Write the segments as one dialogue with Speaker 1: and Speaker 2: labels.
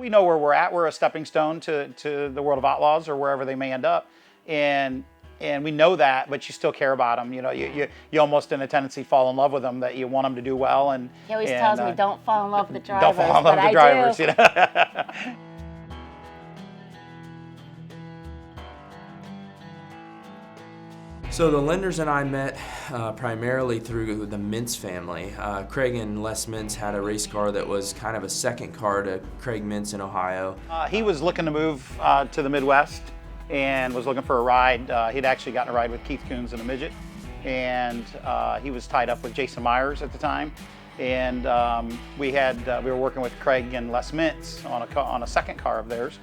Speaker 1: we know where we're at. We're a stepping stone to the world of Outlaws or wherever they may end up, and we know that, but you still care about them. You know, you almost in a tendency fall in love with them, that you want them to do well. And
Speaker 2: he always tells me, don't fall in love with the drivers.
Speaker 1: Don't fall in love with the drivers.
Speaker 2: Do.
Speaker 1: You know?
Speaker 3: So the Linders and I met primarily through the Mintz family. Craig and Les Mintz had a race car that was kind of a second car to Craig Mintz in Ohio.
Speaker 1: He was looking to move to the Midwest and was looking for a ride. He'd actually gotten a ride with Keith Coons in a midget, and he was tied up with Jason Myers at the time. And we were working with Craig and Les Mintz on a second car of theirs,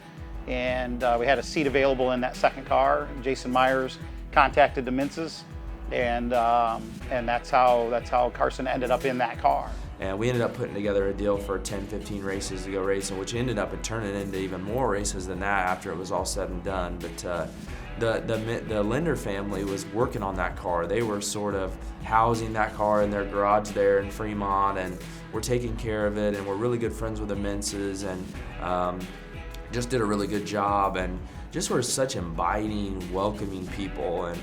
Speaker 1: and we had a seat available in that second car. Jason Myers contacted the Mintzes, and that's how Carson ended up in that car.
Speaker 3: And we ended up putting together a deal for 10, 15 races to go racing, which ended up turning into even more races than that after it was all said and done. But the Linder family was working on that car. They were sort of housing that car in their garage there in Fremont, and we're taking care of it, and we're really good friends with the Mintzes, and just did a really good job, and just were such inviting, welcoming people. And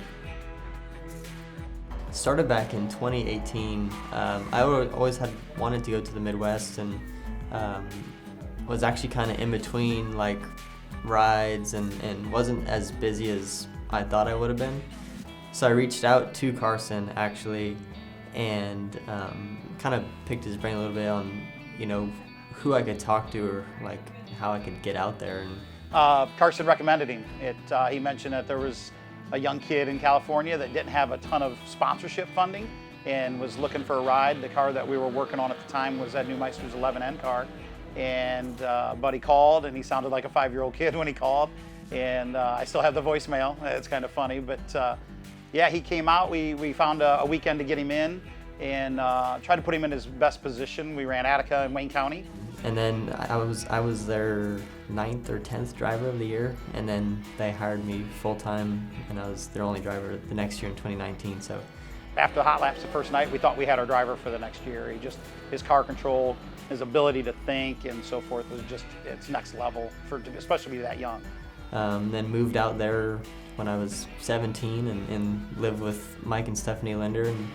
Speaker 4: started back in 2018. I always had wanted to go to the Midwest, and was actually kind of in between like rides, and wasn't as busy as I thought I would have been. So I reached out to Carson actually, and kind of picked his brain a little bit on, you know, who I could talk to, or like how I could get out there. And
Speaker 1: Carson recommended him. He mentioned that there was a young kid in California that didn't have a ton of sponsorship funding and was looking for a ride. The car that we were working on at the time was that new Meister's 11N car. And Buddy called, and he sounded like a 5-year-old kid when he called. And I still have the voicemail. It's kind of funny, but yeah, he came out. We found a weekend to get him in and tried to put him in his best position. We ran Attica in Wayne County.
Speaker 4: And then I was their 9th or 10th driver of the year, and then they hired me full-time, and I was their only driver the next year in 2019. So
Speaker 1: after the hot laps the first night, we thought we had our driver for the next year. His car control, his ability to think and so forth was just, it's next level, especially to be that young.
Speaker 4: Then moved out there when I was 17 and lived with Mike and Stephanie Linder. And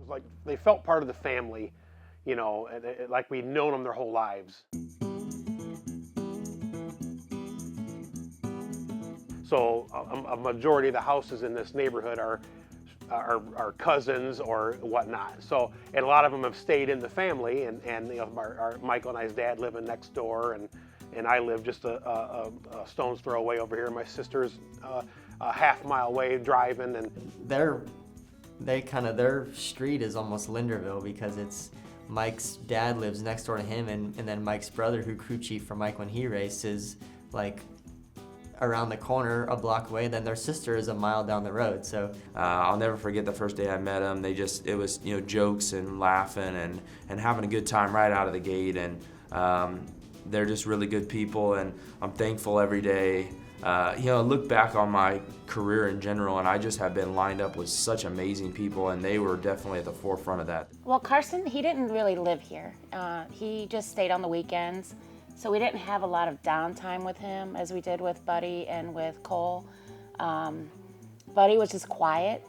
Speaker 5: like they felt part of the family, you know, like we'd known them their whole lives. So a majority of the houses in this neighborhood are cousins or whatnot. So, and a lot of them have stayed in the family, and you know, our Michael and I's dad living next door, and I live just a stone's throw away over here. My sister's a half-mile away driving, and
Speaker 4: their street is almost Linderville, because it's Mike's dad lives next door to him, and then Mike's brother, who crew chief for Mike when he raced, is like around the corner a block away, then their sister is a mile down the road. So
Speaker 3: I'll never forget the first day I met them. It was, you know, jokes and laughing and having a good time right out of the gate, and they're just really good people, and I'm thankful every day. You know, I look back on my career in general, and I just have been lined up with such amazing people, and they were definitely at the forefront of that.
Speaker 2: Well, Carson, he didn't really live here. He just stayed on the weekends, so we didn't have a lot of downtime with him as we did with Buddy and with Cole. Buddy was just quiet.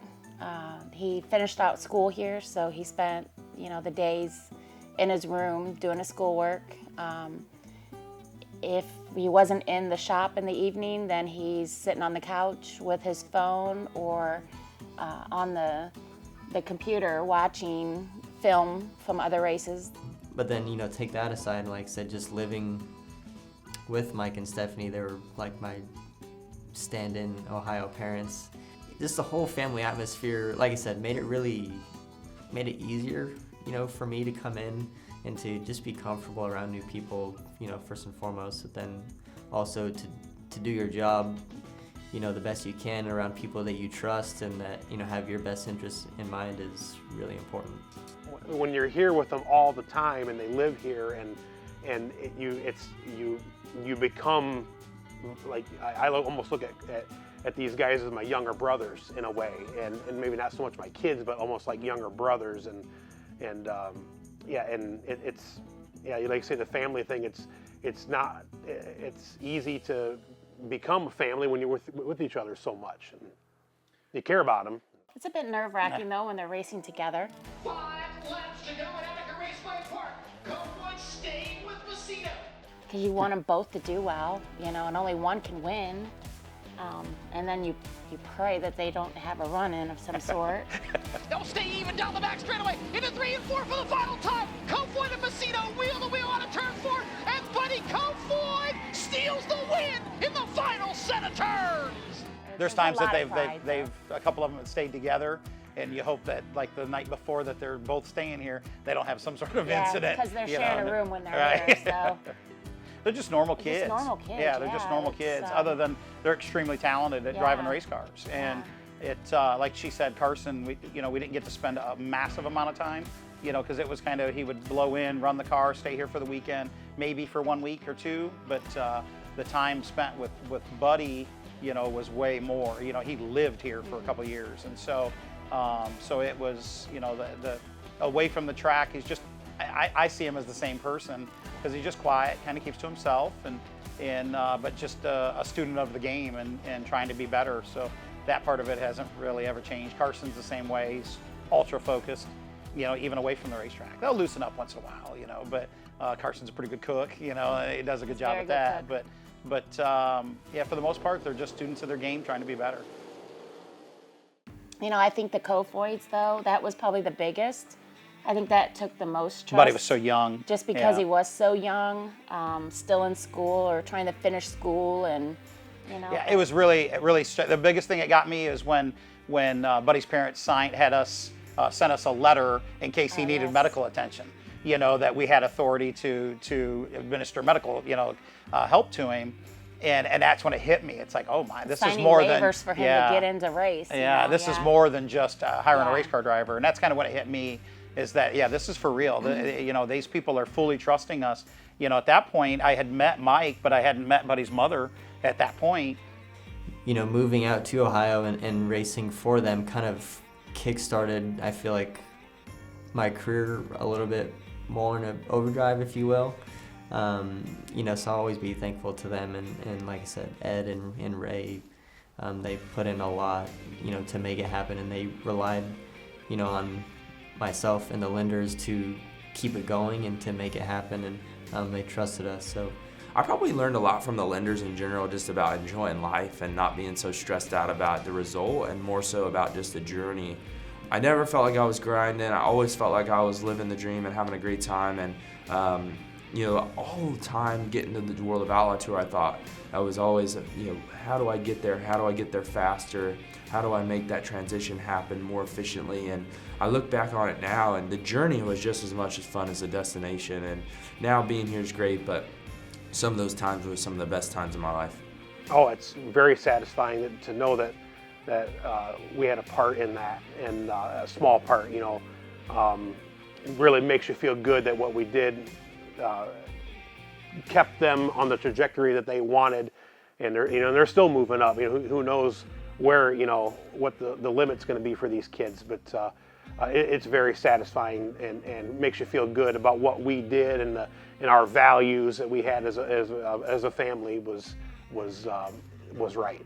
Speaker 2: He finished out school here, so he spent, you know, the days in his room doing his schoolwork. If he wasn't in the shop in the evening, then he's sitting on the couch with his phone or on the computer watching film from other races.
Speaker 4: But then, you know, take that aside, like I said, just living with Mike and Stephanie, they were like my stand-in Ohio parents. Just the whole family atmosphere, like I said, made it easier, you know, for me to come in and to just be comfortable around new people, you know, first and foremost, but then also to do your job, you know, the best you can around people that you trust and that, you know, have your best interests in mind is really important.
Speaker 5: When you're here with them all the time and they live here, and you become like, I almost look at at these guys as my younger brothers in a way, and maybe not so much my kids, but almost like younger brothers, and it's like I say, the family thing. It's easy to become a family when you're with each other so much, and you care about them.
Speaker 2: It's a bit nerve-wracking though when they're racing together.
Speaker 6: 5 laps to go at Attica Raceway Park. Kofoid staying with Macedo.
Speaker 2: Because you want them both to do well, and only one can win. And then you pray that they don't have a run-in of some sort.
Speaker 6: They'll stay even down the back straightaway into 3 and 4 for the final time. Kofoid and Macedo wheel to wheel out of turn 4, and Buddy Kofoid steals the win in the final set of turns.
Speaker 1: There's times that they've a couple of them have stayed together, and you hope that like the night before that they're both staying here, they don't have some sort of incident.
Speaker 2: Because they're sharing a room when they're
Speaker 1: right.
Speaker 2: there. So.
Speaker 1: They're just normal kids.
Speaker 2: Just normal kids.
Speaker 1: Yeah, they're just normal kids. Other than they're extremely talented at driving race cars, and it's like she said, Carson. We didn't get to spend a massive amount of time, because it was kind of he would blow in, run the car, stay here for the weekend, maybe for 1 week or two. But the time spent with Buddy, was way more. He lived here for a couple of years, and so it was, the away from the track. He's just I see him as the same person. Because he's just quiet, kind of keeps to himself, but just a student of the game and trying to be better. So that part of it hasn't really ever changed. Carson's the same way. He's ultra focused, even away from the racetrack. They'll loosen up once in a while, but Carson's a pretty good cook, he does a good job at that. But for the most part, they're just students of their game trying to be better.
Speaker 2: I think the Kofoids, though, that was probably the biggest. I think that took the most trust.
Speaker 1: But he was so young.
Speaker 2: Just because he was so young, still in school or trying to finish school, and
Speaker 1: Yeah, it was really the biggest thing that got me is when Buddy's parents sent us a letter in case he needed medical attention. That we had authority to administer medical help to him. And that's when it hit me. It's like, oh my, this is more than
Speaker 2: waivers for him to get into race.
Speaker 1: This is more than just hiring a race car driver. And that's kind of when it hit me. Is that this is for real? These people are fully trusting us. At that point, I had met Mike, but I hadn't met Buddy's mother at that point.
Speaker 4: Moving out to Ohio and racing for them kind of kick-started, I feel like, my career a little bit more in an overdrive, if you will. So I'll always be thankful to them, and like I said, Ed and Ray, they put in a lot, to make it happen, and they relied, on myself and the Linders to keep it going and to make it happen, and they trusted us. So
Speaker 3: I probably learned a lot from the Linders in general, just about enjoying life and not being so stressed out about the result, and more so about just the journey. I never felt like I was grinding. I always felt like I was living the dream and having a great time, and all the time getting to the World of Outlaw Tour, I thought I was always, how do I get there? How do I get there faster? How do I make that transition happen more efficiently? And I look back on it now, and the journey was just as much as fun as the destination. And now being here is great, but some of those times were some of the best times of my life.
Speaker 5: Oh, it's very satisfying to know that we had a part in that, and a small part. It really makes you feel good that what we did kept them on the trajectory that they wanted, and they're still moving up. Who knows where what the limit's going to be for these kids, but it's very satisfying and makes you feel good about what we did, and our values that we had as a family was right.